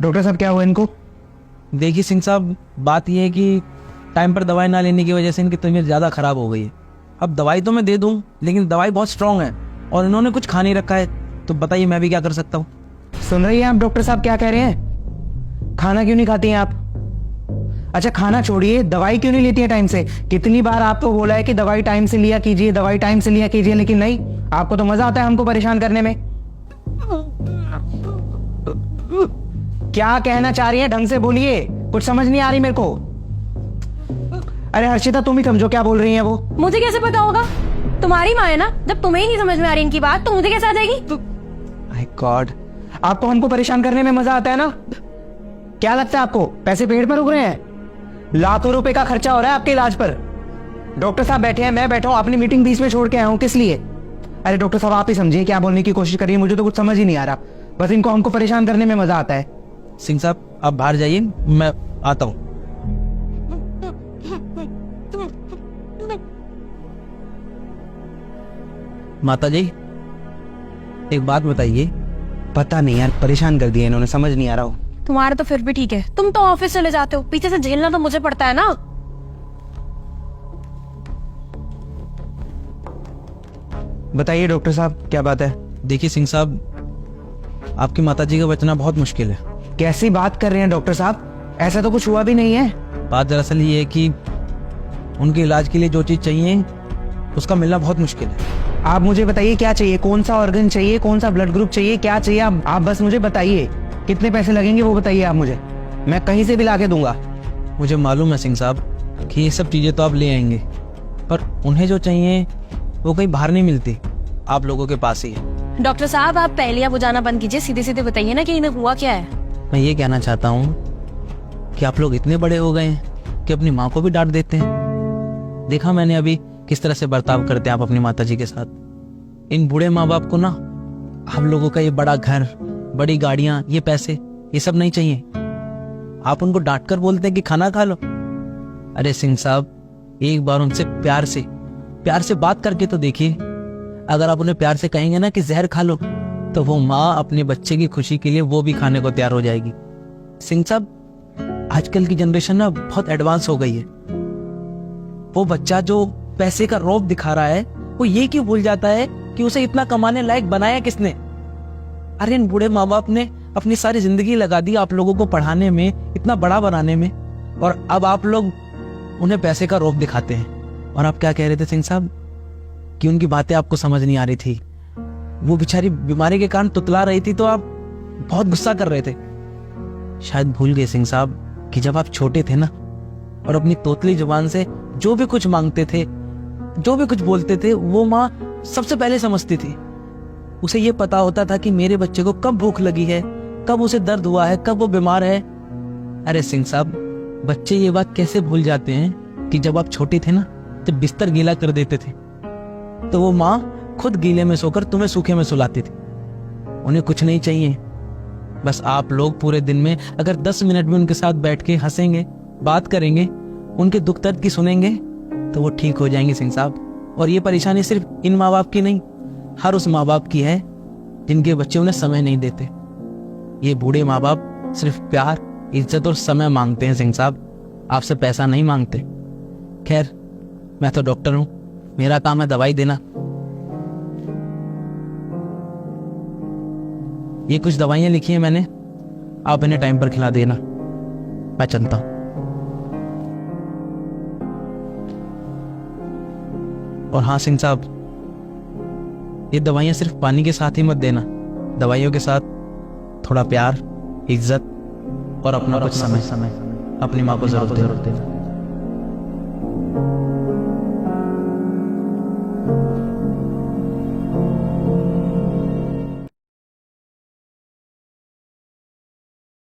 Doctor साहब क्या हुआ इनको? देखिए सिंह साहब, बात यह है कि टाइम पर दवाई ना लेने की वजह से इनकी तबीयत ज़्यादा ख़राब हो गई है। अब दवाई तो मैं दे दूं, लेकिन दवाई बहुत स्ट्रांग है और इन्होंने कुछ खा नहीं रखा है, तो बताइए मैं भी क्या कर सकता हूँ। सुन रही हैं आप डॉक्टर साहब क्या कह रहे हैं? खाना क्यों नहीं खाती हैं आप? अच्छा खाना छोड़िए, दवाई क्यों नहीं लेती है टाइम से? कितनी बार आपको बोला है कि दवाई टाइम से लिया कीजिए, दवाई टाइम से लिया कीजिए, लेकिन नहीं, आपको तो मजा आता है हमको परेशान करने में। क्या कहना चाह रही है? ढंग से बोलिए, कुछ समझ नहीं आ रही मेरे को। अरे हर्षिता तुम ही समझो क्या बोल रही है वो। मुझे कैसे पता होगा? तुम्हारी माँ है ना, जब तुम्हें ही नहीं समझ में आ रही इनकी बात तो मुझे कैसे आ जाएगी? माय गॉड, आपको हमको परेशान करने में मजा आता है ना? क्या लगता है आपको पैसे पेड़ पर उग रहे हैं? लाखों रुपए का खर्चा हो रहा है आपके इलाज पर। डॉक्टर साहब बैठे हैं, मैं बैठा हूं, अपनी मीटिंग बीच में छोड़ के आया हूं, किस लिए? अरे डॉक्टर साहब आप ही समझिए क्या बोलने की कोशिश करिए, मुझे तो कुछ समझ ही नहीं आ रहा। बस इनको हमको परेशान करने में मजा आता है। सिंह साहब आप बाहर जाइए, मैं आता हूँ। माता जी एक बात बताइए। पता नहीं यार, परेशान कर दिया इन्होंने, समझ नहीं आ रहा हो। तुम्हारा तो फिर भी ठीक है, तुम तो ऑफिस चले जाते हो, पीछे से झेलना तो मुझे पड़ता है ना। बताइए डॉक्टर साहब क्या बात है? देखिए सिंह साहब, आपकी माता जी का बचना बहुत मुश्किल है। कैसी बात कर रहे हैं डॉक्टर साहब? ऐसा तो कुछ हुआ भी नहीं है। बात दरअसल ये है कि उनके इलाज के लिए जो चीज चाहिए उसका मिलना बहुत मुश्किल है। आप मुझे बताइए क्या चाहिए, कौन सा ऑर्गन चाहिए, कौन सा ब्लड ग्रुप चाहिए, क्या चाहिए? आप बस मुझे बताइए, कितने पैसे लगेंगे वो बताइए आप मुझे, मैं कहीं से भी लाके दूंगा। मुझे मालूम है सिंह साहब कि ये सब चीजें तो आप ले आएंगे, पर उन्हें जो चाहिए वो कहीं बाहर नहीं मिलती, आप लोगों के पास ही है। डॉक्टर साहब आप पहलियां बुझाना बंद कीजिए, सीधे सीधे बताइए ना कि इन्हें हुआ क्या है। मैं ये कहना चाहता हूँ कि आप लोग इतने बड़े हो गए हैं कि अपनी माँ को भी डांट देते हैं। देखा मैंने अभी किस तरह से बर्ताव करते हैं आप अपनी माता जी के साथ। इन बूढ़े माँ बाप को ना हम लोगों का ये बड़ा घर, बड़ी गाड़ियां, ये पैसे, ये सब नहीं चाहिए। आप उनको डांट कर बोलते हैं कि खाना खा लो। अरे सिंह साहब एक बार उनसे प्यार से बात करके तो देखिए। अगर आप उन्हें प्यार से कहेंगे ना कि जहर खा लो, तो वो माँ अपने बच्चे की खुशी के लिए वो भी खाने को तैयार हो जाएगी। सिंह साहब आजकल की जनरेशन ना बहुत एडवांस हो गई है। वो बच्चा जो पैसे का रौब दिखा रहा है, वो ये क्यों भूल जाता है कि उसे इतना कमाने लायक बनाया किसने? अरे इन बूढ़े माँ बाप ने अपनी सारी जिंदगी लगा दी आप लोगों को पढ़ाने में, इतना बड़ा बनाने में, और अब आप लोग उन्हें पैसे का रौब दिखाते हैं। और आप क्या कह रहे थे सिंह साहब कि उनकी बातें आपको समझ नहीं आ रही थी, वो बेचारी बीमारी के कारण तुतला रही थी, तो आप बहुत गुस्सा कर रहे थे। शायद भूल गए सिंह साहब कि जब आप छोटे थे ना और अपनी तोतली जुबान से जो भी कुछ मांगते थे, जो भी कुछ बोलते थे, वो माँ सबसे पहले समझती थी। उसे ये पता होता था कि मेरे बच्चे को कब भूख लगी है, कब उसे दर्द हुआ है, कब वो बीमार है। अरे सिंह साहब बच्चे ये बात कैसे भूल जाते हैं कि जब आप छोटे थे ना, जब बिस्तर गीला कर देते थे तो वो माँ खुद गीले में सोकर तुम्हें सूखे में सुलाती थी। उन्हें कुछ नहीं चाहिए, बस आप लोग पूरे दिन में अगर 10 मिनट भी उनके साथ बैठ के हंसेंगे, बात करेंगे, उनके दुख दर्द की सुनेंगे, तो वो ठीक हो जाएंगे सिंह साहब। और ये परेशानी सिर्फ इन माँ बाप की नहीं, हर उस माँ बाप की है जिनके बच्चे उन्हें समय नहीं देते। ये बूढ़े माँ बाप सिर्फ प्यार, इज्जत और समय मांगते हैं सिंह साहब, आपसे पैसा नहीं मांगते। खैर मैं तो डॉक्टर हूं, मेरा काम है दवाई देना। ये कुछ दवाइयां लिखी हैं मैंने, आप इन्हें टाइम पर खिला देना। मैं चलता हूं। और हाँ सिंह साहब, ये दवाइयां सिर्फ पानी के साथ ही मत देना, दवाइयों के साथ थोड़ा प्यार, इज्जत और अपना कुछ समय अपनी माँ को जरूर देना।